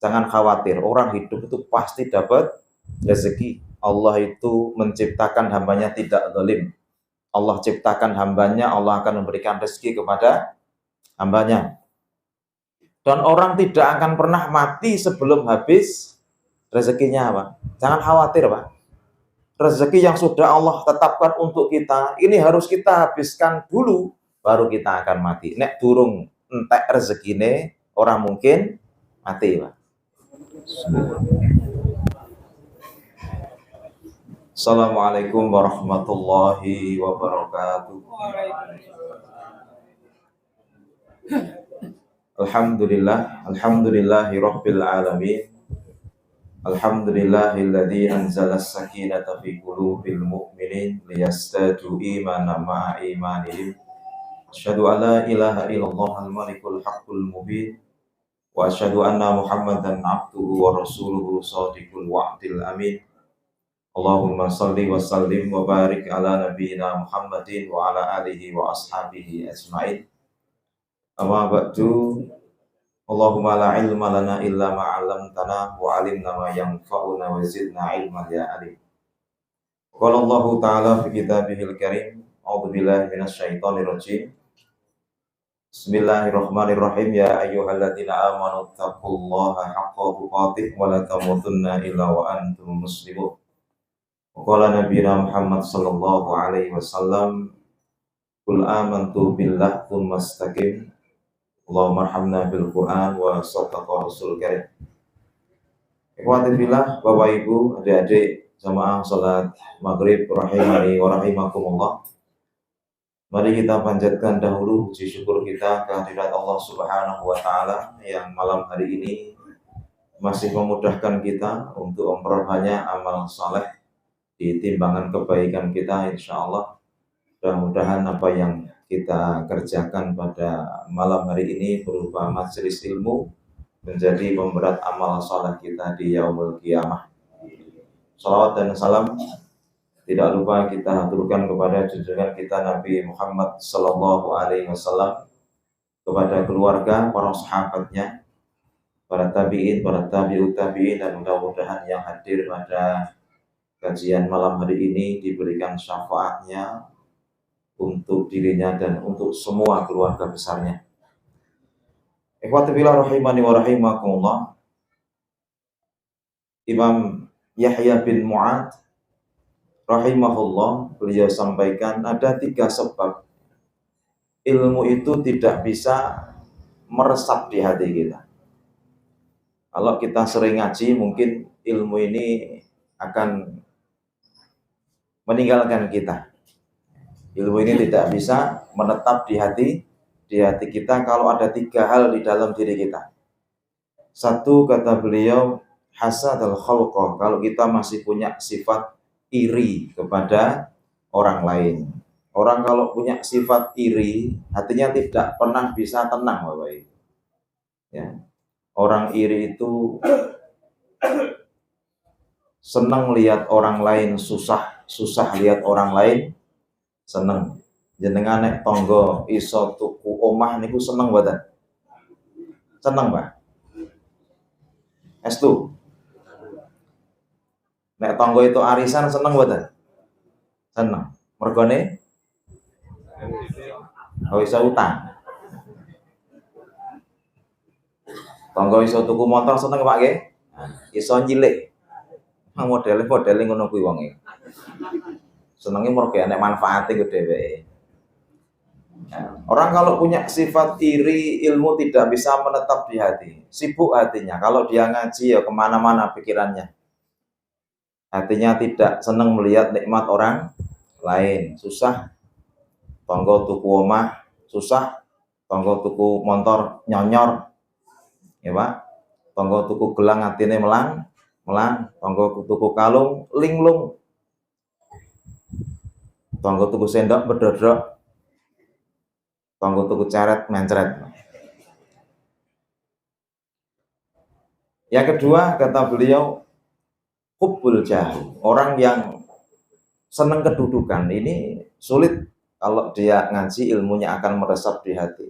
Jangan khawatir, orang hidup itu pasti dapat rezeki. Allah itu menciptakan hambanya tidak zalim. Allah ciptakan hambanya, Allah akan memberikan rezeki kepada hambanya. Dan orang tidak akan pernah mati sebelum habis rezekinya, Pak. Jangan khawatir, Pak. Rezeki yang sudah Allah tetapkan untuk kita, ini harus kita habiskan dulu, baru kita akan mati. Nek durung entek rezekine, orang mungkin mati, Pak. Assalamualaikum warahmatullahi wabarakatuh. Alhamdulillahi rabbil alamin. Alhamdulillahilladzi anzala as-sakinata fi qulubil mu'minin liyazdadu imanan ma'a imanihim. Asyhadu an la ilaha illallah al-malikul haqqul mubin wa asyhadu anna Muhammadan abduhu wa rasuluhu shadiqul wa'dil amin. Allahumma salli wa sallim wa barik ala nabiyyina Muhammadin wa ala alihi wa ashabihi ajma'in. Amma ba'du. Allahumma la ilma lana illa ma 'allamtana wa 'allimna ma yanfa'una wa zidna ilman ya alim. Qala Allah ta'ala fi kitabihil karim, a'udzu billahi minasy syaithanir rajim. Bismillahirrahmanirrahim. Ya ayyuhalladzina amanu taqullaha haqqa tuqatih wa la tamutunna illa wa antum muslimun. Qala nabiyuna Muhammad sallallahu alaihi wasallam, qul amantu billah tsumma istaqim. Allahumma arhamna bil Qur'an wa shadaqa rasul karim. Ikhwati fillah, Bapak Ibu, adik-adik jamaah salat maghrib rahimani wa rahimakumullah. Mari kita panjatkan dahulu puji syukur kita kehadirat Allah Subhanahu wa taala yang malam hari ini masih memudahkan kita untuk memperbanyak amal saleh di timbangan kebaikan kita, insya Allah. Mudah-mudahan apa yang kita kerjakan pada malam hari ini berupa majelis ilmu menjadi pemberat amal saleh kita di yaumul qiyamah. Salawat dan salam tidak lupa kita haturkan kepada junjungan kita Nabi Muhammad sallallahu alaihi wasallam, kepada keluarga, para sahabatnya, para tabi'in, para tabi'ut tabi'in, dan mudah-mudahan yang hadir pada kajian malam hari ini diberikan syafaatnya untuk dirinya dan untuk semua keluarga besarnya. Ikhwati fillah rahimani wa rahimakumullah. Imam Yahya bin Mu'ad rahimahullah, beliau sampaikan ada 3 sebab ilmu itu tidak bisa meresap di hati kita. Kalau kita sering ngaji, mungkin ilmu ini akan meninggalkan kita. Ilmu ini tidak bisa menetap di hati kita kalau ada 3 hal di dalam diri kita. 1, kata beliau, hasadul khalqah, kalau kita masih punya sifat iri kepada orang lain. Orang kalau punya sifat iri, hatinya tidak pernah bisa tenang, Bapak Ibu. Ya. Orang iri itu senang lihat orang lain susah lihat orang lain seneng. Jenengan nek tonggo iso tuku omah niku seneng mboten? Seneng, Pak? Estu. Nek tonggo itu arisan seneng mboten? Seneng. Mergone iso utang. Tonggo iso tuku motor seneng, Pak nggih? Iso nyilik. Modele ngono kuwi wonge. Senengnya mergo enek manfaate ke dheweke. Orang kalau punya sifat iri, ilmu tidak bisa menetap di hati. Sibuk hatinya. Kalau dia ngaji ya kemana-mana pikirannya. Hatinya tidak senang melihat nikmat orang lain. Susah tonggo tuku omah, susah tonggo tuku motor nyonyor. Ya Pak. Tonggo tuku gelang atine melang, tonggo tuku kalung linglung. Tonggo tuku sendok berdodok, tonggo tuku ceret mencret. Yang kedua, kata beliau, hubbul jah, orang yang senang kedudukan. Ini sulit kalau dia ngaji, ilmunya akan meresap di hati.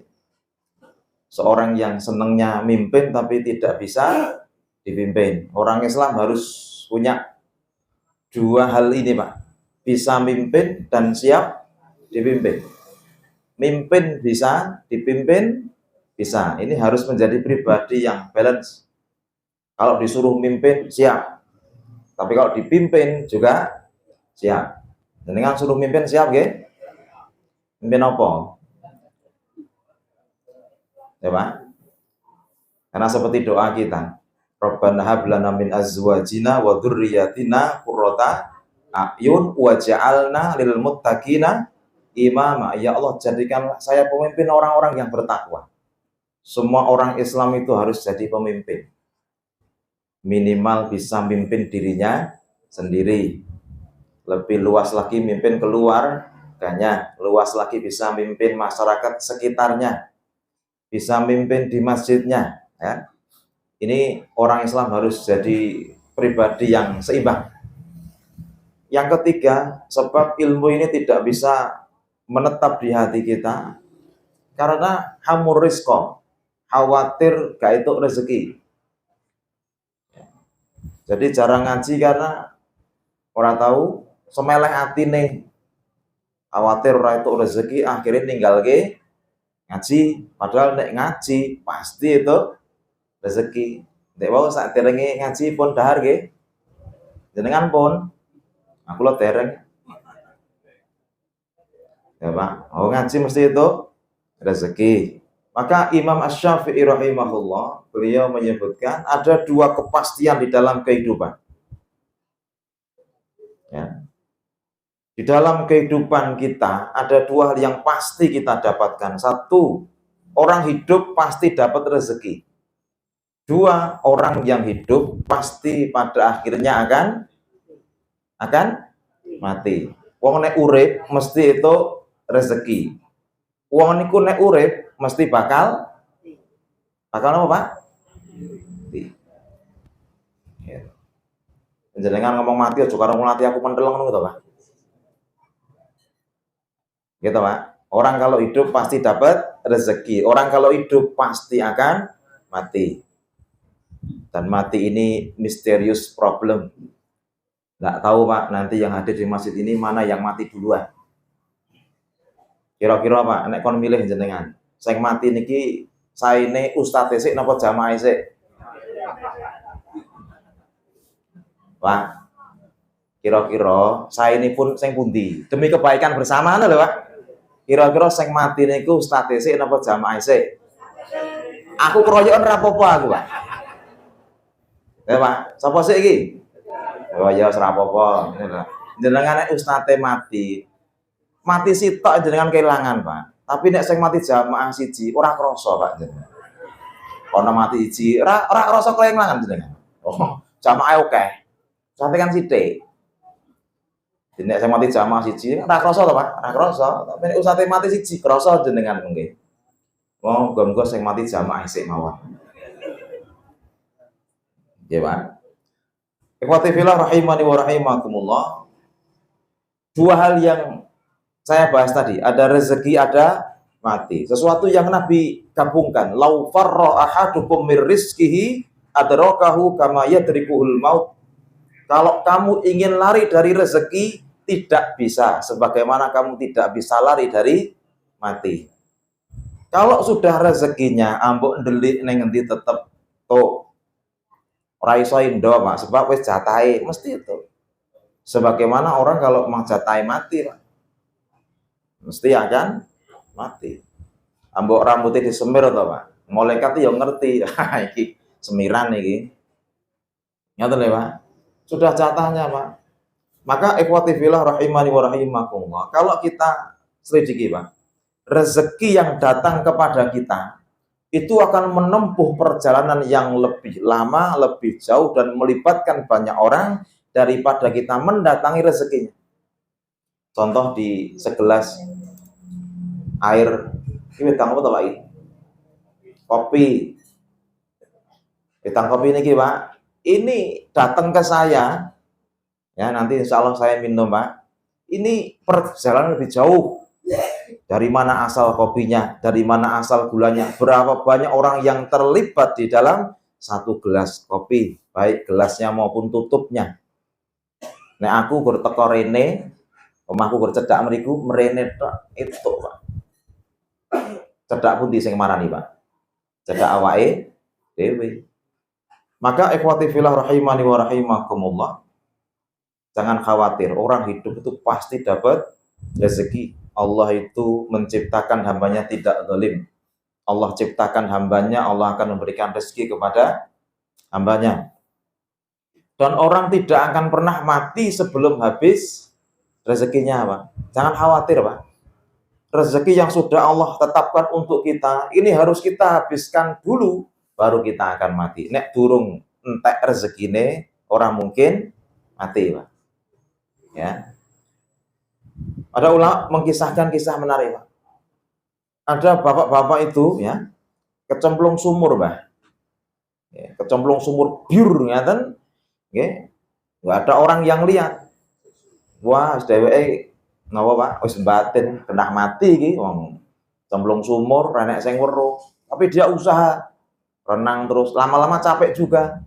Seorang yang senangnya mimpin tapi tidak bisa dipimpin. Orang Islam harus punya dua hal ini, Pak. Bisa mimpin dan siap dipimpin. Mimpin bisa, dipimpin bisa. Ini harus menjadi pribadi yang balance. Kalau disuruh mimpin, siap. Tapi kalau dipimpin juga siap. Dengan suruh mimpin siap, nggih? Mimpin apa? Ya, Pak. Karena seperti doa kita, Rabbana hab lana min azwajina wa dzurriyyatina qurrata a'yun waj'alna lil muttaqina imama. Ya Allah, jadikanlah saya pemimpin orang-orang yang bertakwa. Semua orang Islam itu harus jadi pemimpin. Minimal bisa mimpin dirinya sendiri. Lebih luas lagi mimpin keluarganya, luas lagi bisa mimpin masyarakat sekitarnya, bisa mimpin di masjidnya, ya. Ini orang Islam harus jadi pribadi yang seimbang. Yang ketiga, sebab ilmu ini tidak bisa menetap di hati kita karena hamur rizqo, khawatir gak itu rezeki. Jadi jarang ngaji karena orang tahu semeleh atine, khawatir ora itu rezeki, akhirnya tinggal ke ngaji. Padahal nek ngaji pasti itu rezeki. Nek wau sak derenge ngaji pun dahar nggih. Jenengan pun aku lo dereng. Ya Pak, oh ngaji mesti itu rezeki. Maka Imam Asy-Syafi'i rahimahullah, beliau menyebutkan ada dua kepastian di dalam kehidupan. Ya. Di dalam kehidupan kita ada dua hal yang pasti kita dapatkan. Satu, orang hidup pasti dapat rezeki. Dua, orang yang hidup pasti pada akhirnya akan mati. Wong nek urip mesti itu rezeki. Wong niku nek urip mesti bakal apa, Pak? Ya. Jenengan ngomong mati aja karo mati aku menteleng ngono to, Pak. Gitu, Pak. Orang kalau hidup pasti dapat rezeki. Orang kalau hidup pasti akan mati. Dan mati ini misterius problem. Nggak tahu, Pak, nanti yang hadir di masjid ini mana yang mati duluan. Kira-kira, Pak, nek kon milih jenengan. Sing mati niki saine ustadz sik napa jamaah sik? Pak, kira-kira saine pun sing pundi? Demi kebaikan bersama lho, Pak. Kira-kira sing mati niku ustadz sik napa jamaah sik? Aku keroyokan ra apa-apa aku, Pak. Ya, Pak. Sapa sik iki? Oh ya ora apa-apa. Jenengan nek ustadz mati sitok jenengan kehilangan, Pak. Tapi nek sing mati jamaah siji ora krasa, Pak, jenengan. Ono mati siji ora krasa kehilangan jenengan. Oh, jamaah oke. Sampai kan sithik. Nek sing mati jamaah siji ora krasa to, Pak? Ora krasa. Tapi nek ustadz mati siji krasa jenengan mungkin. Oh, muga-muga sing mati jamaah sik mawon. Ya, Pak. Ikhwati fillah rahimani wa rahimakumullah. Dua hal yang saya bahas tadi, ada rezeki, ada mati. Sesuatu yang Nabi gabungkan. Lau farra ahadukum mir rizqihi adrakahu kama yadrikuhul maut. Kalau kamu ingin lari dari rezeki, tidak bisa. Sebagaimana kamu tidak bisa lari dari mati. Kalau sudah rezekinya, ambok ndelik ning ngendi tetep tuh. Ora iso indo, Pak, sebab wis jatahe mesti itu. Sebagaimana orang kalau mau jatahe mati, Pak, mesti akan mati. Ambok rambutnya disemir to, Pak. Malaikat yo ngerti. Iki semiran iki. Ngoten lho, Pak. Sudah jatahnya, Pak. Maka ikhwati fillah rahimani wa rahimakumullah. Kalau kita selidiki, Pak, rezeki yang datang kepada kita itu akan menempuh perjalanan yang lebih lama, lebih jauh, dan melibatkan banyak orang daripada kita mendatangi rezekinya. Contoh di segelas air, ini wedang apa Pak? Kopi. Wedang kopi ini, Pak. Ini datang ke saya, ya nanti insya Allah saya minum, Pak. Ini perjalanan lebih jauh. Dari mana asal kopinya, dari mana asal gulanya, berapa banyak orang yang terlibat di dalam 1 gelas kopi, baik gelasnya maupun tutupnya. Nek aku gur teko rene, omahku gur cedhak mriku mrene tok itu, Pak. Cedhak pundi sing marani, Pak? Cedhak awake dhewe. Maka ikhwati fillah rahimani wa rahimakumullah. Jangan khawatir, orang hidup itu pasti dapat rezeki. Allah itu menciptakan hambanya tidak zalim. Allah ciptakan hambanya, Allah akan memberikan rezeki kepada hambanya. Dan orang tidak akan pernah mati sebelum habis rezekinya, Pak. Jangan khawatir, Pak. Rezeki yang sudah Allah tetapkan untuk kita, ini harus kita habiskan dulu, baru kita akan mati. Nek durung entek rezekine, orang mungkin mati, Pak. Ya. Ada ulama mengkisahkan kisah menarik, Pak. Ada bapak-bapak itu, ya, kecemplung sumur, Pak. Ya, kecemplung sumur biur, ngaten. Nggak ada orang yang lihat. Wah, dheweke napa, Pak? Wis batin kena mati iki wong cemplung sumur renek sing weruh. Tapi dia usaha renang terus, lama-lama capek juga.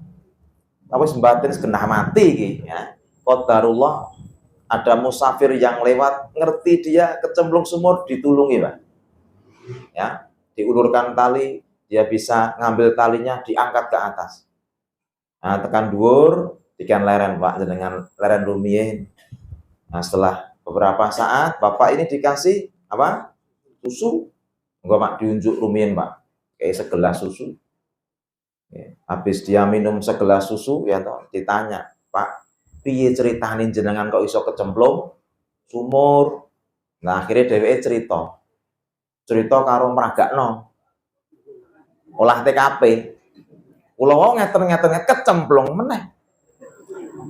Tapi wis batin kena mati iki, ya. Qadarullah ada musafir yang lewat, ngerti dia kecemplung sumur, ditulungi, Pak. Ya, diulurkan tali, dia bisa ngambil talinya, diangkat ke atas. Nah, tekan dhuwur, ikan leren, Pak, dengan leren rumiyin. Nah, setelah beberapa saat, bapak ini dikasih apa? Susu. Enggak, Pak, diunjuk rumiyin, Pak. Kayak segelas susu. Ya, habis dia minum segelas susu, ya toh, ditanya, Pak, piye ceritane jenengan kok iso kecemplung sumur? Nah, akhirnya dheweke cerita karo mragakno. Olah TKP. Kula wau ngeten-ngeten kecemplung meneh.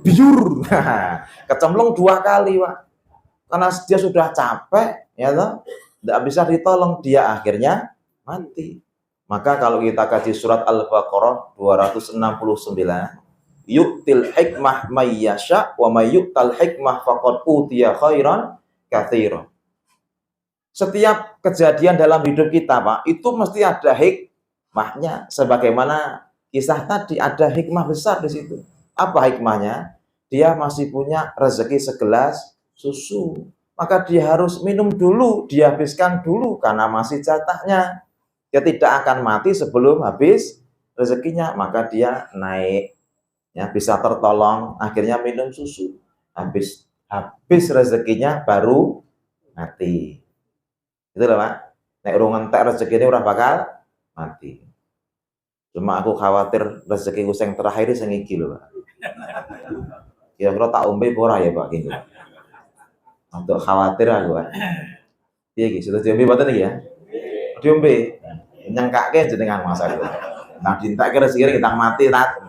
Biur. Kecemplung 2 kali, Pak. Karena dia sudah capek, ya toh, tidak bisa ditolong, dia akhirnya mati. Maka kalau kita kaji surat Al-Baqarah 269, yu'til hikmah may yasha wa may yu'tal hikmah faqad utiya khairan katsiran. Setiap kejadian dalam hidup kita, Pak, itu mesti ada hikmahnya. Sebagaimana kisah tadi, ada hikmah besar di situ. Apa hikmahnya? Dia masih punya rezeki segelas susu. Maka dia harus minum dulu, dihabiskan dulu karena masih jatahnya. Dia tidak akan mati sebelum habis rezekinya, maka dia naik. Ya, bisa tertolong, akhirnya minum susu. Habis rezekinya baru mati. Itu loh, Pak. Nek urung entek rezekine ora bakal mati. Cuma aku khawatir rezeki sing terakhir sing iki lho, Pak. Kira-kira tak ombe ora ya, Pak, gitu. Untuk khawatir aku, Pak. Piye iki? Sudah diombe mboten iki ya? Diombe. Nyengkake jenengan masa itu. Nah, dintekke rezeki kita mati rat.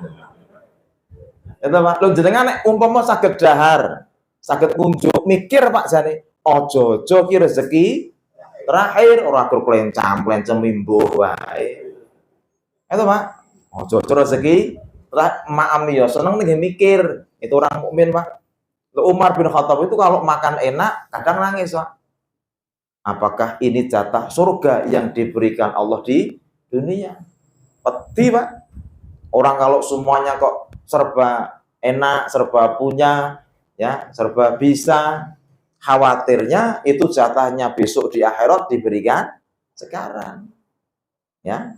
Itu, Pak. Lho jenengan nek umpama saged dahar, saged kunjuk mikir, Pak, jane. Ojo-ojo ki rezeki terakhir ora kur klencam-klencem mimbuh wae. Itu, Pak. Ojo-ojo rezeki maam ya seneng nih mikir. Itu orang mukmin, Pak. Umar bin Khattab itu kalau makan enak kadang nangis, Pak. Apakah ini jatah surga yang diberikan Allah di dunia? Peti, Pak. Orang kalau semuanya kok serba enak, serba punya, ya, serba bisa, khawatirnya itu jatahnya besok di akhirat diberikan sekarang. Ya.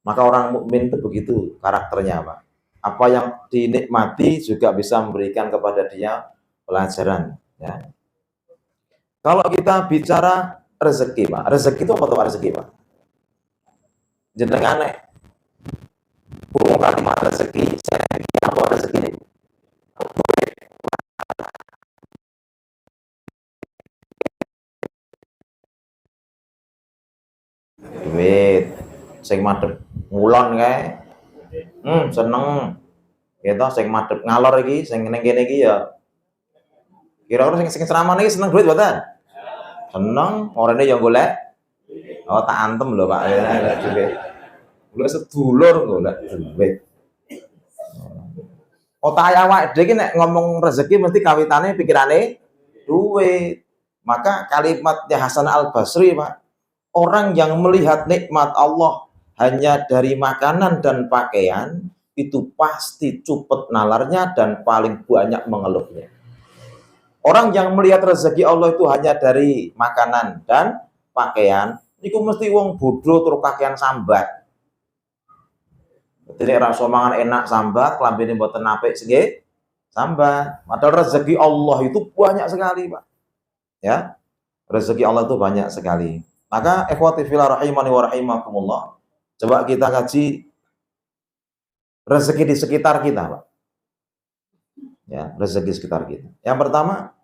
Maka orang mukmin itu begitu karakternya, Pak. Apa yang dinikmati juga bisa memberikan kepada dia pelajaran, ya. Kalau kita bicara rezeki, Pak, rezeki itu apa tuh, rezeki, Pak? Jenengan nek kurung kalimat rezeki, saya apa rezeki ini? Duit, sing madhep ngulon kae. Seneng. Gitu, sing madhep ngalor iki, sing ning kene iki ya. Kira-kira sing ceramah iki seneng duit mboten? Seneng, orane yang golek. Oh, tak antem lho, Pak. Duit. Golek sedulur golek duit. Otak awake dhewe iki nek ngomong rezeki mesti kawitane pikirane duit. Maka kalimatnya Hasan Al Basri, Pak, orang yang melihat nikmat Allah hanya dari makanan dan pakaian, itu pasti cupet nalarnya dan paling banyak mengeluhnya. Orang yang melihat rezeki Allah itu hanya dari makanan dan pakaian, itu mesti wong bodoh terus kakean sambat. Jadi rasa mangan enak sambat, klambine mboten apik nggih sambat. Padahal rezeki Allah itu banyak sekali, Pak. Ya. Rezeki Allah itu banyak sekali. Maka ikhwati fillah rahimani wa rahimakumullah, coba kita kaji rezeki di sekitar kita, Pak. Ya, rezeki sekitar kita. Yang pertama,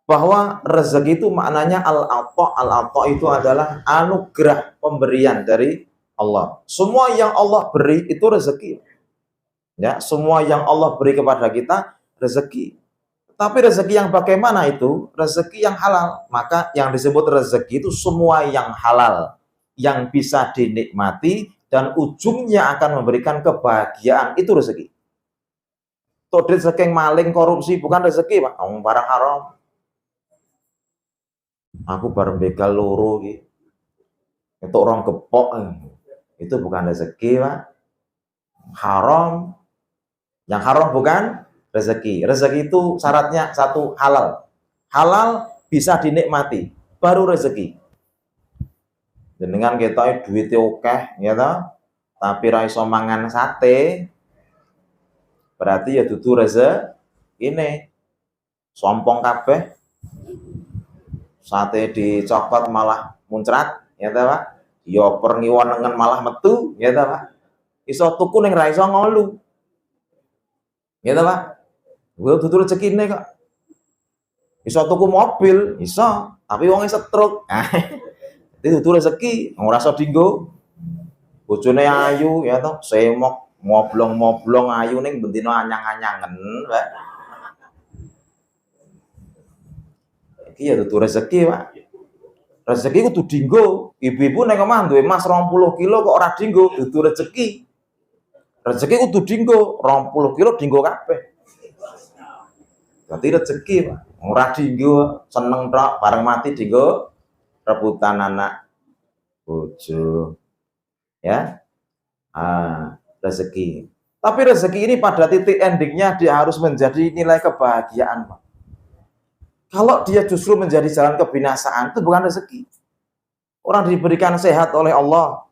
bahwa rezeki itu maknanya al-ata. Al-ata itu adalah anugerah pemberian dari Allah. Semua yang Allah beri itu rezeki. Ya, semua yang Allah beri kepada kita rezeki. Tapi rezeki yang bagaimana itu? Rezeki yang halal. Maka yang disebut rezeki itu semua yang halal, yang bisa dinikmati dan ujungnya akan memberikan kebahagiaan, itu rezeki. Tuh rezeki maling, korupsi bukan rezeki, Pak. Barang haram. Aku bareng begal loro iki. Itu orang gepok. Itu bukan rezeki, Pak. Haram. Yang haram bukan rezeki. Rezeki itu syaratnya satu, halal. Halal bisa dinikmati, baru rezeki. Dengan kita duitnya akeh, ya toh, tapi ra iso mangan sate, berarti ya dudu rezeki. Ini sompong kabeh. Sate dicokot malah muncrat, ya toh, Pak. Dioper ngiwonengen malah metu, ya toh, Pak. Iso tuku ning ra iso ngolu. Ya toh, Pak. Gue tutur rezekine kok. Iso tuku mobil, iso, tapi wonge setruk. Itu tutur rezeki, ora iso dienggo. Bojone ayu ya toh, semok, moblong-moblong ayu ning bendina anyang-anyangen, Pak. Iki ya tutur rezeki, Pak. Rezeki kudu dienggo. Ibu-ibu ning omah duwe emas 20 kilo kok ora dienggo, dudu rezeki. Rezeki kudu dienggo, 20 kilo dienggo kabeh. Berarti rezeki, Pak. Ora dienggo seneng tok, bareng mati dienggo rebutan anak bojo. Ya. Rezeki. Tapi rezeki ini pada titik endingnya dia harus menjadi nilai kebahagiaan, Pak. Kalau dia justru menjadi jalan kebinasaan, itu bukan rezeki. Orang diberikan sehat oleh Allah,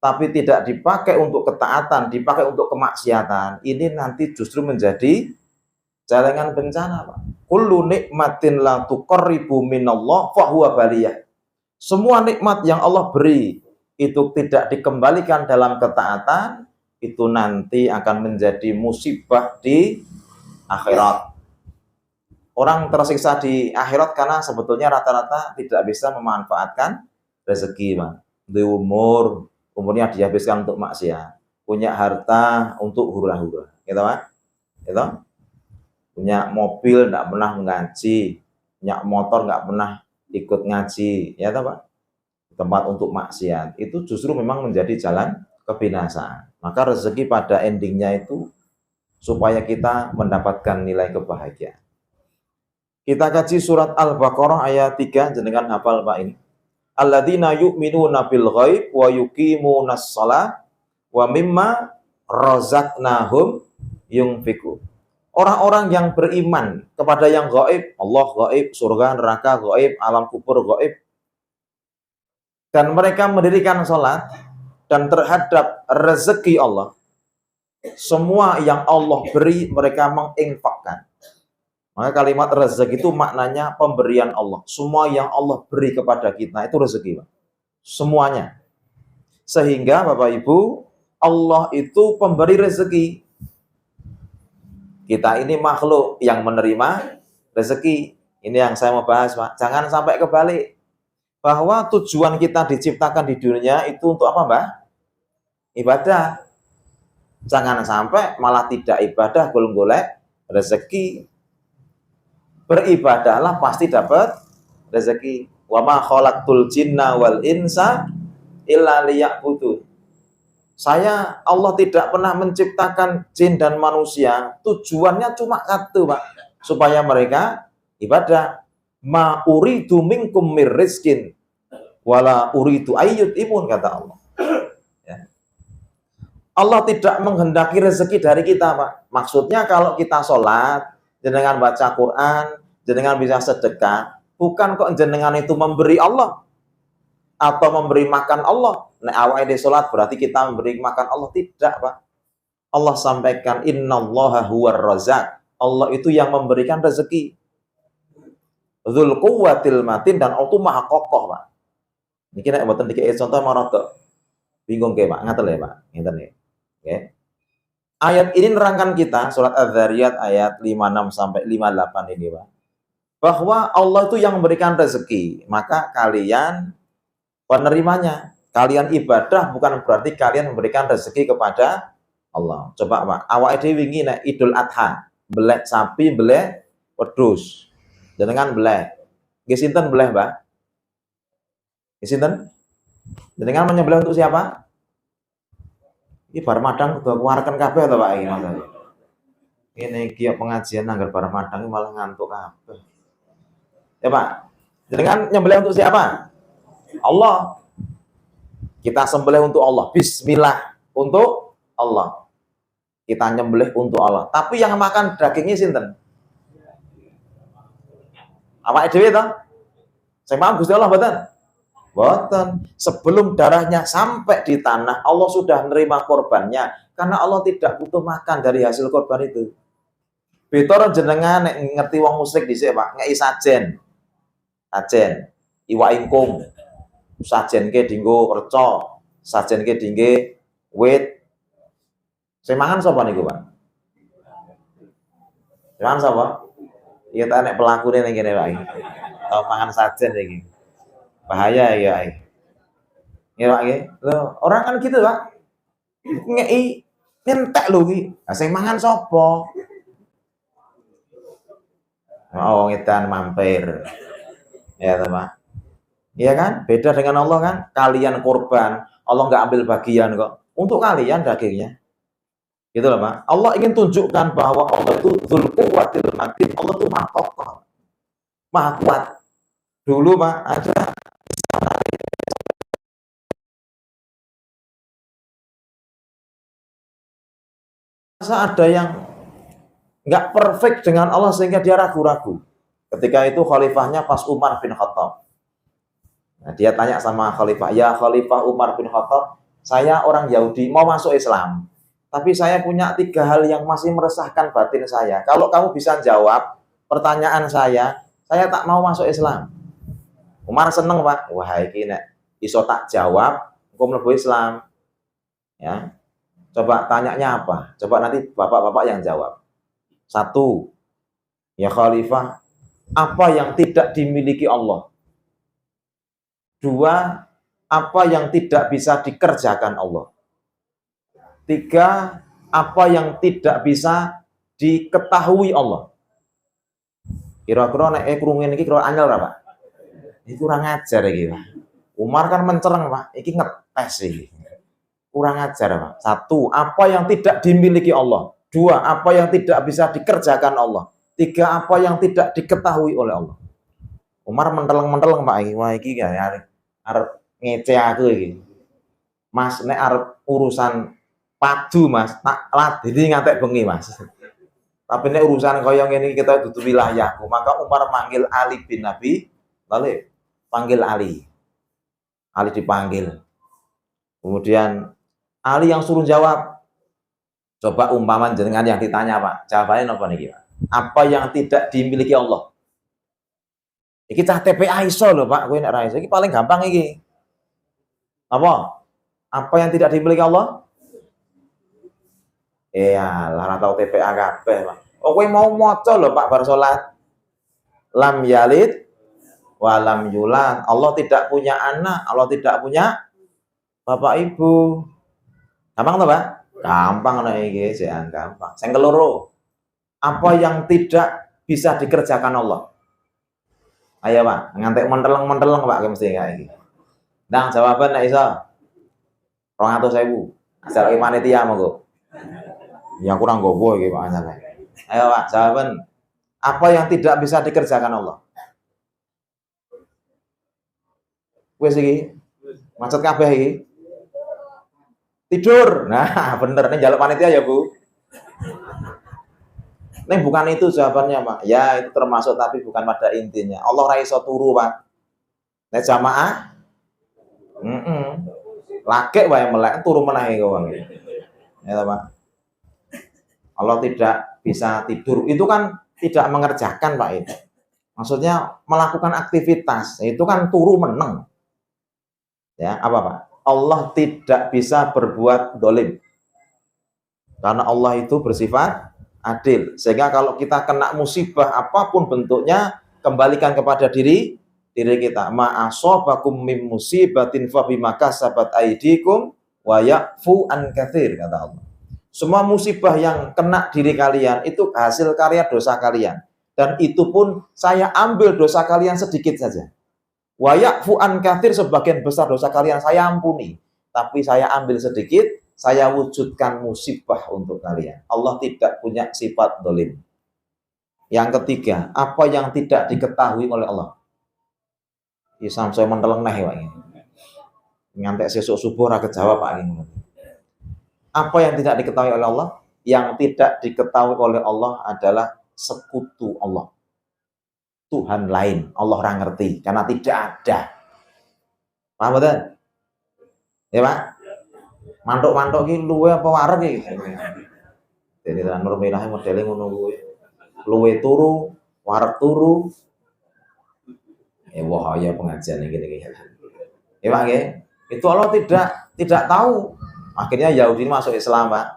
tapi tidak dipakai untuk ketaatan, dipakai untuk kemaksiatan, ini nanti justru menjadi jalangan bencana, Pak. Kullu nikmatin la tuqarribu minallah fahuwa baliyah. Semua nikmat yang Allah beri itu tidak dikembalikan dalam ketaatan, itu nanti akan menjadi musibah di akhirat. Orang tersiksa di akhirat karena sebetulnya rata-rata tidak bisa memanfaatkan rezeki, Pak. Di umurnya dihabiskan untuk maksiat, punya harta untuk hura-hura, gitu, Pak. Gitu. Punya mobil nggak pernah ngaji, punya motor nggak pernah ikut ngaji, ya toh, Pak. Tempat untuk maksiat itu justru memang menjadi jalan kebinasaan. Maka rezeki pada endingnya itu supaya kita mendapatkan nilai kebahagiaan. Kita kaji surat Al-Baqarah ayat 3, jenengan hafal, Pak, ini. Alladzina yu'minuna bil ghaib wa yuqimunas shalah wa mimma razaqnahum yunfiqun. Orang-orang yang beriman kepada yang gaib, Allah gaib, surga, neraka gaib, alam kubur gaib, dan mereka mendirikan sholat, dan terhadap rezeki Allah, semua yang Allah beri mereka menginfakkan. Maka kalimat rezeki itu maknanya pemberian Allah. Semua yang Allah beri kepada kita itu rezeki, Pak. Semuanya. Sehingga Bapak Ibu, Allah itu pemberi rezeki. Kita ini makhluk yang menerima rezeki. Ini yang saya mau bahas, Pak. Jangan sampai kebalik. Bahwa tujuan kita diciptakan di dunia itu untuk apa, Mbak? Ibadah. Jangan sampai malah tidak ibadah, golek rezeki. Beribadahlah pasti dapat rezeki. Wa ma khalaqtul jinna wal insa illa liya'budun. Allah tidak pernah menciptakan jin dan manusia, tujuannya cuma satu, Pak, supaya mereka ibadah. Ma uridu minkum mir rizkin wala uridu ayyut imun, kata Allah. Ya. Allah tidak menghendaki rezeki dari kita, Pak. Maksudnya kalau kita sholat, jenengan baca Quran, jenengan bisa sedekah, bukan kok jenengan itu memberi Allah atau memberi makan Allah. Nah, awal di sholat berarti kita memberi makan Allah. Tidak, Pak. Allah sampaikan, innallaha huwar razak. Allah itu yang memberikan rezeki. Dzul quwwatil matin, dan Allah itu maha kokoh, Pak. Niki nek mboten dikei contoh marang bingung ke Pak, ngaten ya Pak. Ngeten ya. Oke. Ayat ini nerangkan kita surat Az-Zariyat ayat 56 sampai 58 ini, Pak. Bahwa Allah itu yang memberikan rezeki, maka kalian penerimanya. Kalian ibadah bukan berarti kalian memberikan rezeki kepada Allah. Coba Pak, awake dhewe wingi nek Idul Adha, belek sapi, belek wedhus. Jenengan belek. Nggih sinten belek, Mbak? Nggih sinten? Jenengan menyembelih untuk siapa? Ini bar madang kudu keluarkan kabeh to Pak iki maksudnya. Ini iki pengajian anggar bar madang malah ngantuk kabeh. Ya Pak, jenengan nyembelih untuk siapa? Allah. Kita sembelih untuk Allah. Bismillah untuk Allah. Kita nyembelih untuk Allah. Tapi yang makan dagingnya sinten? Awake dhewe to? Sing makan Gusti Allah mboten? Boten. Sebelum darahnya sampai di tanah, Allah sudah menerima korbannya. Karena Allah tidak butuh makan dari hasil korban itu. Betor jenengan nek ngerti wong musyrik dhisik, Pak, ngeki sajen. Sajen, iwak ingkung. Sajenke dinggo reca, sajenke dingge wit. Sing mangan sapa niku, Pak? Mangan sapa? Iya ta nek pelakune ning kene, Pak. Tau mangan sajen iki. Bahaya ya, ngira nggih. Loh, orang kan gitu, Pak. Ngeki nyentek lho iki. Lah sing mangan sapa? Oh, ngedan mampir. Ya, Pak. Iya kan? Beda dengan Allah kan? Kalian korban, Allah nggak ambil bagian kok. Untuk kalian dagingnya. Gitu loh, Pak. Allah ingin tunjukkan bahwa Allah itu dzul quwwatil matin. Allah itu maha kokoh. Maha kuat. Dulu, Pak, ada yang nggak perfect dengan Allah sehingga dia ragu-ragu. Ketika itu khalifahnya pas Umar bin Khattab. Nah, dia tanya sama khalifah, ya Khalifah Umar bin Khattab, saya orang Yahudi mau masuk Islam, tapi saya punya 3 hal yang masih meresahkan batin saya. Kalau kamu bisa jawab pertanyaan saya tak mau masuk Islam. Umar seneng, Pak. Wah, iki nek iso tak jawab, engko mlebu Islam. Ya. Coba tanyanya apa? Coba nanti bapak-bapak yang jawab. 1, ya Khalifah, apa yang tidak dimiliki Allah? 2, apa yang tidak bisa dikerjakan Allah? 3, apa yang tidak bisa diketahui Allah? Kira-kira nek krungu iki kira anyel ra, Pak? Iki kurang ajar iki, Pak. Umar kan mencereng, Pak. Iki ngetes iki. Kurang ajar, Pak. 1, apa yang tidak dimiliki Allah? 2, apa yang tidak bisa dikerjakan Allah? 3, apa yang tidak diketahui oleh Allah? Umar menteleng-menteleng, Pak. Wah, iki ya arep ngece aku iki. Mas, nek arep urusan padu, Mas, tak ladeni ngantek bengi, Mas. Tapi nek urusan kaya ngene kita dudu wilayahku, maka Umar manggil Ali bin Abi Thalib. Panggil Ali. Ali dipanggil. Kemudian Ali yang suruh jawab. Coba umpaman jenengan yang ditanya, Pak. Jawabannya apa niki, Pak? Apa yang tidak dimiliki Allah? Iki cah TPA iso lho, Pak. Kowe nek ra iso iki paling gampang iki. Apa? Apa yang tidak dimiliki Allah? Iya, lah tahu TPA kabeh, Pak. Oh, kowe mau maca lho, Pak, bar salat. Lam yalid wa lam yulad. Allah tidak punya anak, Allah tidak punya bapak ibu. Gampang toh, Pak? Gampang nek iki, sing gampang. Sing keloro. Apa yang tidak bisa dikerjakan Allah? Ayo, Pak, ngantek menteleng-menteleng, Pak, mesti kayak iki. Nang jawaban nek iso. 200.000. Asal panitia monggo. Ya kurang gowo iki, Pak. Ayo, Pak, jawaban. Apa yang tidak bisa dikerjakan Allah? Wis iki. Macet kabeh iki. Tidur. Nah, bener nih jaluk panitia ya, Bu. Nih bukan itu jawabannya, Pak. Ya, itu termasuk tapi bukan pada intinya. Allah ra iso turu, Pak. Nek jamaah, lagek wae melek turu meneh kok, Bang. Ya, Pak. Allah tidak bisa tidur. Itu kan tidak mengerjakan, Pak, itu. Maksudnya melakukan aktivitas. Itu kan turu meneng. Ya, apa, Pak? Allah tidak bisa berbuat dolim. Karena Allah itu bersifat adil. Sehingga kalau kita kena musibah apapun bentuknya, kembalikan kepada diri kita. Ma'asobakum mim musibatin fa bima kasabat aydikum wa ya'fu an katsir, kata Allah. Semua musibah yang kena diri kalian itu hasil karya dosa kalian. Dan itu pun saya ambil dosa kalian sedikit saja. Wa ya'fu an katsir, sebagian besar dosa kalian saya ampuni. Tapi saya ambil sedikit, saya wujudkan musibah untuk kalian. Allah tidak punya sifat dolim. Yang ketiga, apa yang tidak diketahui oleh Allah? Isam saya menteleng neh, Pak. Ngantek sesuk subuh ra kejawab, Pak. Apa yang tidak diketahui oleh Allah? Yang tidak diketahui oleh Allah adalah sekutu Allah. Tuhan lain, Allah orang ngerti karena tidak ada. Paham betul? Ya, Pak? Mantuk-mantuk ki luwe apa wareg iki? Jadi Nur Merah modele ngono kuwi. Luwe turu, wareg turu. Wah, ya pengajian iki. Ya, Pak, nggih. Itu Allah tidak tahu. Akhirnya Yahudi masuk Islam, Pak.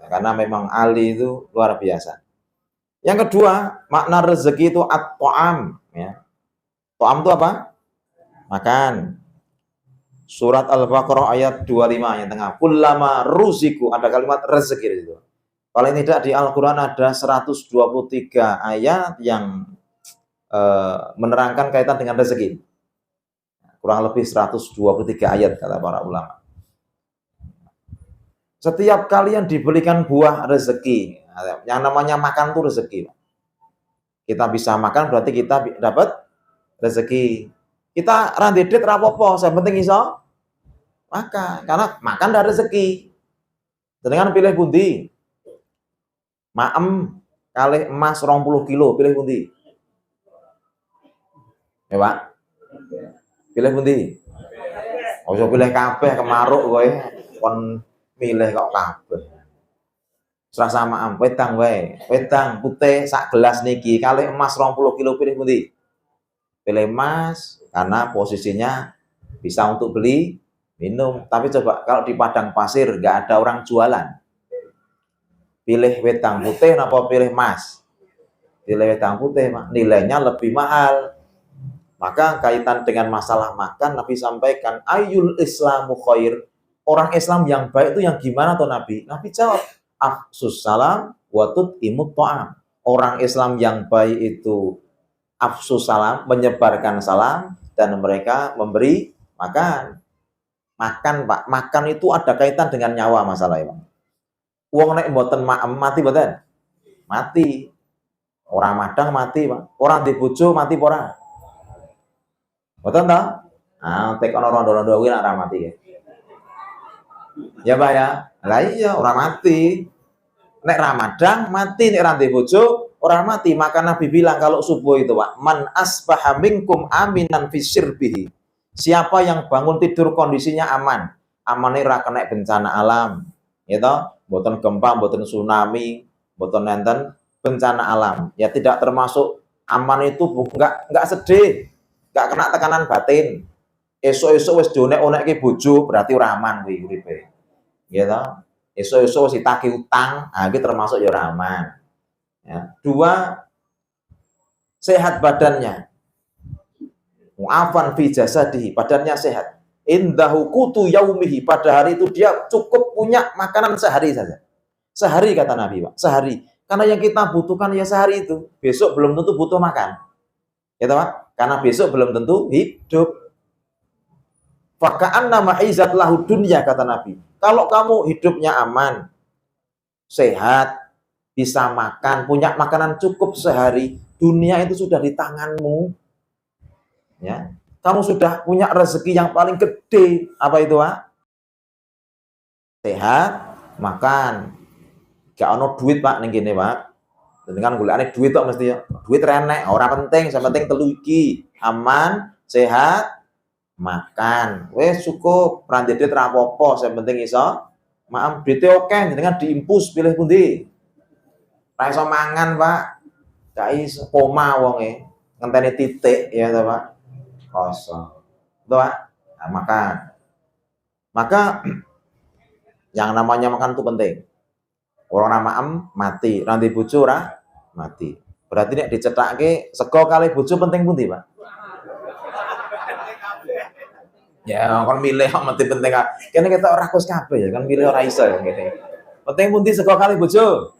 Karena memang Ali itu luar biasa. Yang kedua, makna rezeki itu at-ta'am, ya. Ta'am itu apa? Makan. Surat Al-Baqarah ayat 25 yang tengah. Kullama ruziku, ada kalimat rezeki di situ. Paling tidak di Al-Qur'an ada 123 ayat yang menerangkan kaitan dengan rezeki. Kurang lebih 123 ayat kata para ulama. Setiap kalian diberikan buah rezeki. Yang namanya makan itu rezeki. Kita bisa makan berarti kita dapat rezeki. Kita randedet rapopo, saya penting iso makan. Karena makan dari rezeki. Dengan pilih pundi? Maem kalih emas 20 kilo, pilih pundi? Ya, Pak. Pilih pundi? Ojo pilih kabeh kemaruk kowe. Kon milih kok kabeh. Serasa maem, wedang wae. Wedang putih sak gelas niki kalih emas 20 kilo, pilih pundi? Pilih emas karena posisinya bisa untuk beli minum. Tapi coba kalau di padang pasir nggak ada orang jualan, pilih wedang putih apa pilih emas? Pilih wedang putih, nilainya lebih mahal. Maka kaitan dengan masalah makan, Nabi sampaikan, ayul islamu khair. Orang Islam yang baik itu yang gimana tuh Nabi? Nabi jawab, afsus salam wa tut'imut ta'am. Orang Islam yang baik itu afsus salam, menyebarkan salam, dan mereka memberi makan. Makan, Pak. Makan itu ada kaitan dengan nyawa masalahnya, Pak. Wong nek mboten mati mboten? Mati. Orang madang mati, Pak. Orang dibojo mati ora? Mboten ta? Ah, tek ana rondo-rondo kuwi nek ora mati ya. Ya, Pak ya. Lah iya, orang mati. Nek Ramadhan mati, nek ra bojo orang mati. Maka Nabi bilang kalau subuh itu, Pak, man asbaha minkum aminan fi sirbihi. Siapa yang bangun tidur kondisinya aman, amane ra kena bencana alam, ya toh, mboten gempa, mboten tsunami, mboten nenten bencana alam. Ya tidak termasuk aman itu enggak sedih, enggak kena tekanan batin. Esuk-esuk wis dionek-onekke bojo, berarti ora aman kuwi uripe. Ya toh. Esuk-esuk wis ditagih utang, iki termasuk ya ora aman. Ya. Dua, sehat badannya. Mu'afan fi jasadihi, badannya sehat. Indahu kutu yaumihi, pada hari itu dia cukup punya makanan sehari saja. Sehari kata Nabi, Pak, sehari. Karena yang kita butuhkan ya sehari itu. Besok belum tentu butuh makan. Ya, Pak? Karena besok belum tentu hidup. Faka'anna ma'izat lahu dunya, kata Nabi. Kalau kamu hidupnya aman, sehat, bisa makan, punya makanan cukup sehari, dunia itu sudah di tanganmu. Ya, kamu sudah punya rezeki yang paling gede. Apa itu, Pak? sehat, makan. Gak ono duit Pak ning kene Pak. Dengan golekane duit tok mesti ya. Duit renek, ora penting, sing penting telu iki. Aman, sehat, makan. Wis cukup, pranjede ra apa-apa, sing penting iso maam duite oke jenengan diimpus pilih pundi. Ra iso mangan, Pak. Gak iso koma wonge. Ngenteni titik ya ta, Pak. Kosong. Betul, Pak? Nah, makan. Maka yang namanya makan itu penting. Orang nama mati, nanti bojo ora mati. Berarti nek dicethake sego kali bojo penting pundi, Pak? Ya, kon milih kok mati penting. Kene kita ora kus kabeh ya, kan milih ora iso ya ngene. Penting pundi sego kali bojo?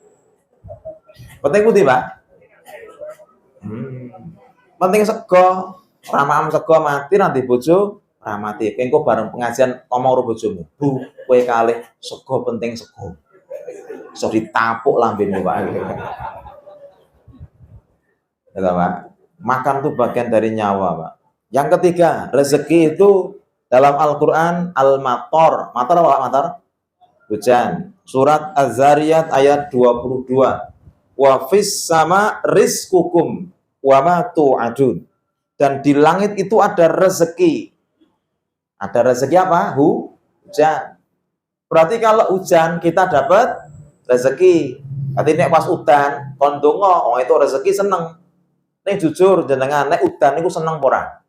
Penting pundi, Pak? Penting sego. Ora maem sego mati nanti bojo ora mati. Engko bareng pengajian ngomong karo bojomu. Bu, kowe kalih sego penting sego. So ditapuk lambene Pak. Ya, Pak. Makan itu bagian dari nyawa, Pak. Yang ketiga, rezeki itu dalam Al-Qur'an al-matar. Matar apa matar? Hujan. Surat Az-Zariyat ayat 22. Wa fis sama rizqukum wa ma tu'adun. Dan di langit itu ada rezeki. Ada rezeki apa? Hujan. Berarti kalau hujan kita dapat rezeki. Artinya pas udan kon donga, wong itu rezeki seneng. Ning jujur jenengan nek udan niku seneng ora?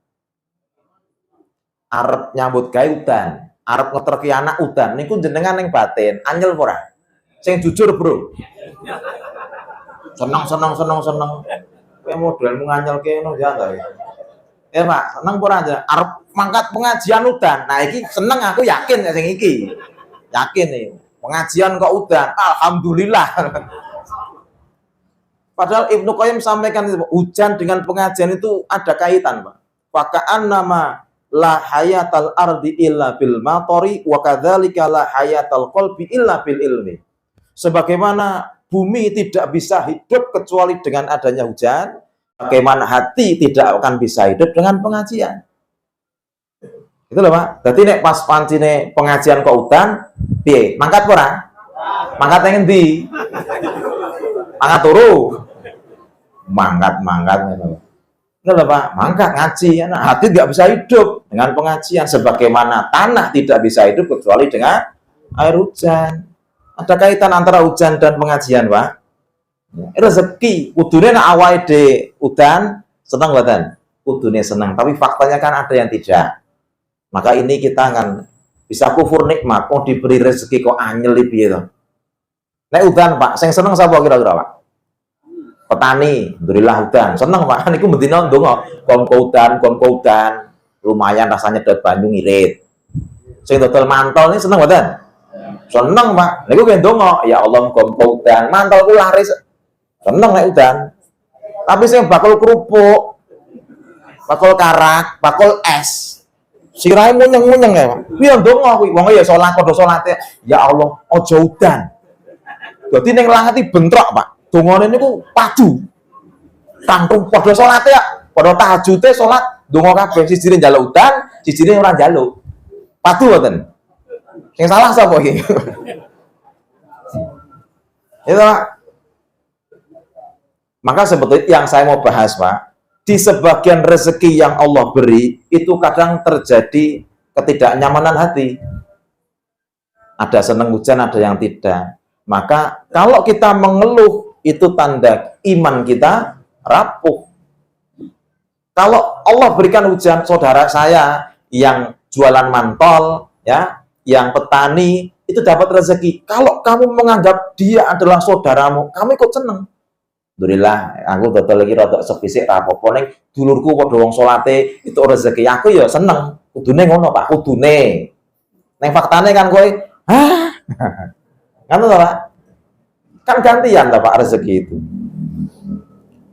Arep nyambut gawe udan, arep ngeterki anak udan niku jenengan ning batin anyel ora? Sing jujur, Bro. Seneng. Kowe modelmu nganyelke ngono ya ta. Ya, Pak, seneng ora aja arep mangkat pengajian udan. Nah, iki seneng aku yakin sing iki. Yakin nih. Pengajian kok udan, alhamdulillah. Padahal Ibnu Qayyim sampaikan hujan dengan pengajian itu ada kaitan, Pak. Faka'an nama la hayatal ardi illa bil matori wa kadzalika la hayatal qalbi illa bil ilmi. Sebagaimana bumi tidak bisa hidup kecuali dengan adanya hujan, bagaimana hati tidak akan bisa hidup dengan pengajian. Itu loh, Pak. Jadi nek pas pancine pengajian kok udan, piye? Mangkat ora? Mangkat yang endi? Mangkat turu. Mangkat ngono. Itu loh, Pak. Mangkat ngaji, nah, hati tidak bisa hidup dengan pengajian sebagaimana tanah tidak bisa hidup kecuali dengan air hujan. Ada kaitan antara hujan dan pengajian, Pak. Rezeki kudune nek awake dhewe udan seneng mboten? Kudune seneng, tapi faktanya kan ada yang tidak. Maka ini kita akan bisa kufur nikmat, kok diberi rezeki kok anyel piye to. Nek udan, Pak, sing seneng sapa kira-kira, Pak? Petani, alhamdulillah udan. Seneng, Pak. Niku mendina ndonga, kon udan, lumayan rasanya nyedot banyu ngirit. Sing dodol mantol ini seneng mboten? Seneng, Pak. Niku ki ndonga, ya Allah kon udan, mantolku laris. Seneng nek udan. Tapi sing bakul kerupuk, bakul karak, bakul es, sirahe munyeng-munyeng ya, Pak. Piye ndonga kuwi? Wong ya salat padha salate. Ya Allah, aja udan. Dadi ning langit bentrok, Pak. Dongane niku padu. Tantung padha salate ya, padha tahajude salat donga kabeh, sijine njaluk udan, sijine ora njaluk. Padu mboten? Sing salah sapa iki? Itu, Pak. Maka sebetulnya yang saya mau bahas, Pak, di sebagian rezeki yang Allah beri, itu kadang terjadi ketidaknyamanan hati. Ada seneng hujan, ada yang tidak. Maka kalau kita mengeluh, itu tanda iman kita rapuh. Kalau Allah berikan hujan, saudara saya yang jualan mantol, ya, yang petani, itu dapat rezeki. Kalau kamu menganggap dia adalah saudaramu, kamu ikut seneng. Alhamdulillah, aku dodol lagi rodok sepisik rapopo ning dulurku padha wong salate itu rezeki aku ya seneng. Kudune ngono, Pak, kudune. Ning faktane kan kowe, kan to, Pak? Kan gantian to, Pak, rezeki itu.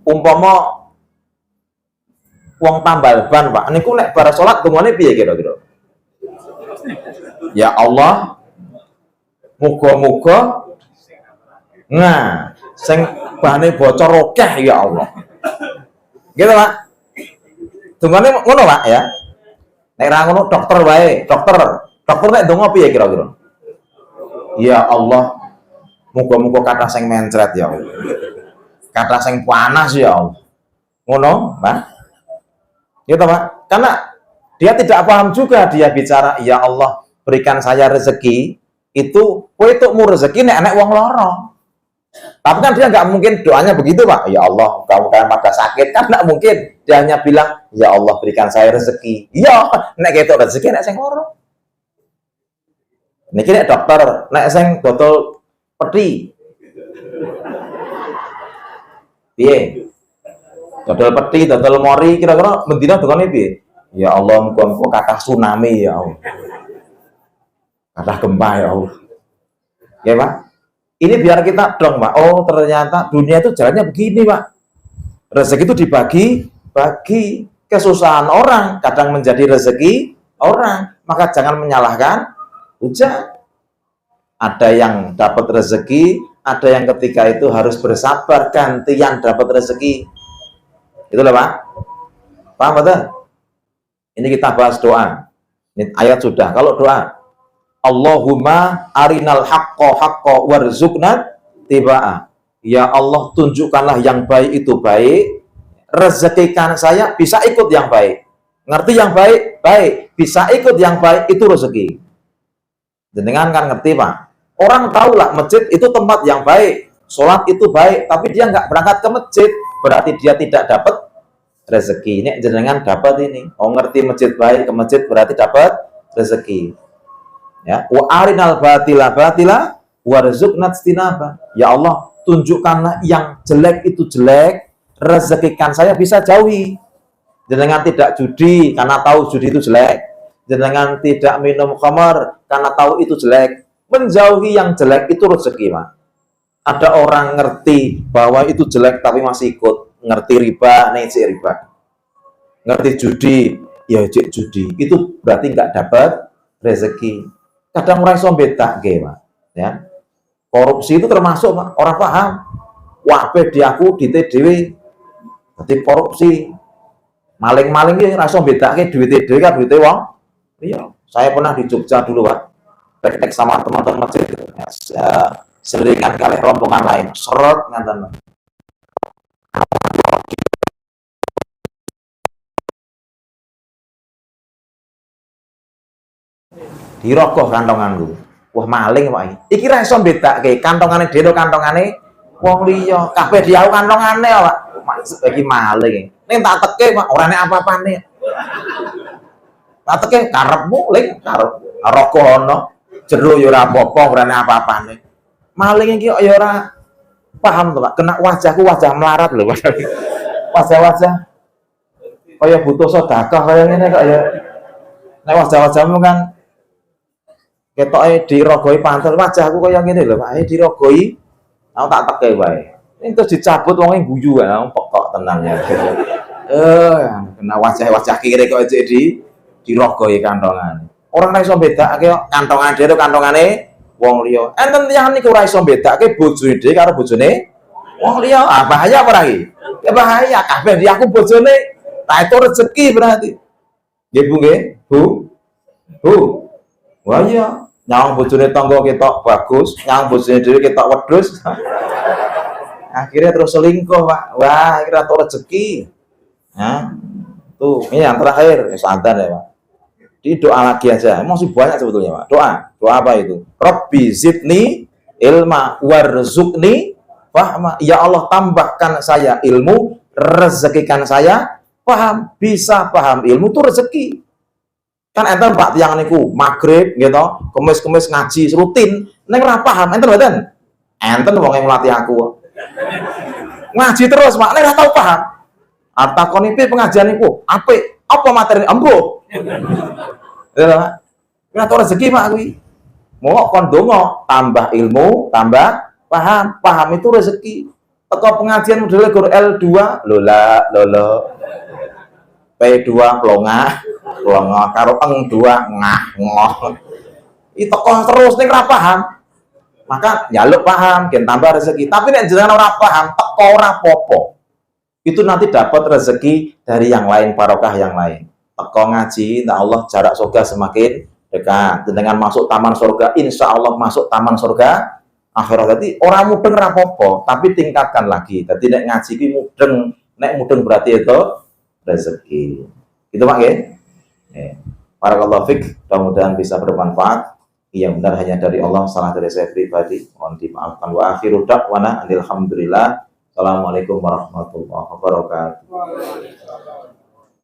Umpama wong tambal ban, Pak, niku nek bar salat dungane piye kira-kira? Ya Allah, muga-muga sing bane bocor akeh ya Allah. Gitu, Pak. Dungane ngono, Pak, ya. Nek ra ngono dokter wae, dokter nek donga piye kira-kira? Ya Allah, muga-muga kathah sing mencret ya Allah. Kathah sing panas ya Allah. Ngono, Pak? Ya toh, Pak? Karena dia tidak paham juga, dia bicara, ya Allah, berikan saya rezeki, itu kowe tukmu rezeki nek wong loro. Tapi kan dia nggak mungkin doanya begitu, Pak. Ya Allah, kamu pada sakit, kan nggak mungkin. Dia hanya bilang, ya Allah, berikan saya rezeki. Iya, nek ketok rezeki nek sing loro. Niki nek dokter, nek sing dodol peti. Piye? Dodol peti, dodol mori, kira-kira mendina dongane piye? Ya Allah, muga-muga kathah tsunami ya Allah. Kathah gempa ya Allah. Ya, Pak. Ini biar kita dong, Pak. Oh, ternyata dunia itu jalannya begini, Pak. Rezeki itu bagi kesusahan orang, kadang menjadi rezeki orang. Maka jangan menyalahkan hujan. Ada yang dapat rezeki, ada yang ketika itu harus bersabar gantian dapat rezeki. Itulah, Pak. Paham betul? Ini kita bahas doa. Ini ayat sudah. Kalau doa, Allahumma arinal haqqo haqqo warzuqna tibaa. Ya Allah, tunjukkanlah yang baik itu baik, rezekikan saya bisa ikut yang baik. Ngerti yang baik? Baik. Bisa ikut yang baik, itu rezeki. Jenengan kan ngerti, Pak. Orang tahulah masjid itu tempat yang baik, sholat itu baik, tapi dia nggak berangkat ke masjid, berarti dia tidak dapat rezeki. Ini jenengan dapat ini. Oh, ngerti masjid baik, ke masjid berarti dapat rezeki. Ya, wa arinal batila batila warzuqna istinaba. Ya Allah, tunjukkanlah yang jelek itu jelek, rezekikan saya bisa jauhi. Jenengan tidak judi karena tahu judi itu jelek. Jenengan tidak minum khamar karena tahu itu jelek. Menjauhi yang jelek itu rezeki, Pak. Ada orang ngerti bahwa itu jelek tapi masih ikut. Ngerti riba, cek riba. Ngerti judi, ya cek judi. Itu berarti nggak dapat rezeki. Kadang orang iso bedak ge, Pak. Ya. Korupsi itu termasuk, Pak. Orang paham. Wabeh diaku ditedewe. Berarti korupsi. Maling-maling iki ora iso bedake duwite dhewe kan duwite wong. Iya, saya pernah di Jogja dulu, Pak. Praktek sama teman-teman masjid. Ya, selingan kali rombongan lain. Seret ngaten. Dirogoh kantonganku. Wah, maling, Pak. Iki ra iso bedake kantongane dhewe kantongane wong liya. Kabeh diau kantongane, Pak. Maksud iki maling. Ning tak teke, Pak, ora nek apa-apane. Tak teke karepmu, ling, karep rogoh ana. Jero ya ora apa-apa, ora nek apa-apane. Maling iki ya ora paham to, Pak. Kena wajahku wajah melarat lho, Pak. Wajah-wajah kaya butuh sedekah kaya ngene kok ya. Nek wajah-wajahmu kan ketoke dirogoi pantel, wajahku kaya ngene lho, Pak. Dirogoi, aku tak teke wae. Ini terus dicabut wonge guyu kan, pokok tenang ya. Kena wajah-wajah kiri kok jadi dirogoi kantongan. Orang ora iso bedakake kantongan dhewe kantongane wong liya. Enten tiyang niku ora iso bedakake bojone dhewe karo bojone wong liya. Ah, bahaya apa lagi? Ya bahaya, kabeh dia aku bojone. Ta itu rezeki berarti. Nggih, Bu nggih? Bu. Wah iya, nyawang bojone tangga ketok bagus, nyawang bojone dhewe ketok wedhus. Akhirnya terus selingkuh, Pak. Wah, kira tuh rezeki. Nah, tuh, ini yang terakhir, santan ya, Pak. Di doa lagi aja, masih banyak sebetulnya, Pak. Doa apa itu? Rabbi zidni ilma warzuqni fahma. Ya Allah, tambahkan saya ilmu, rezekikan saya paham. Bisa paham ilmu itu rezeki. Kan enten Pak tiang niku maghrib gitu, kemis-kemis ngaji rutin, neng ora paham, enten mboten? Enten wong yang melatih aku. Ngaji terus, Pak, neng ora tau paham. Takoni piye pengajian niku? Apik, apa materi embuh? Ya, Pak. Ora tau rezeki, Pak kuwi. Monggo kon donga, tambah ilmu, tambah paham. Paham itu rezeki. Teko pengajian model Gur L2, lolo. P2 plonga karo eng 2 ngoh. Itu kok terus ning ora paham. Maka njaluk paham, gen tambah rezeki. Tapi nek jenengan ora paham, teko ora apa-apa. Itu nanti dapat rezeki dari yang lain, barokah yang lain. Teko ngaji, insya Allah jarak surga semakin dekat. Dengan masuk taman surga, insya Allah masuk taman surga akhirat. Jadi orang mudeng rapopo, tapi tingkatkan lagi. Jadi nek ngaji ki mudeng, nek mudeng berarti itu rezeki. Itu Pak ya. Barakallahu fik, mudah-mudahan bisa bermanfaat. Yang benar hanya dari Allah, salah dari saya pribadi. Mohon dimaafkan. Wa akhiru da'wana alhamdulillah. Assalamualaikum warahmatullahi wabarakatuh.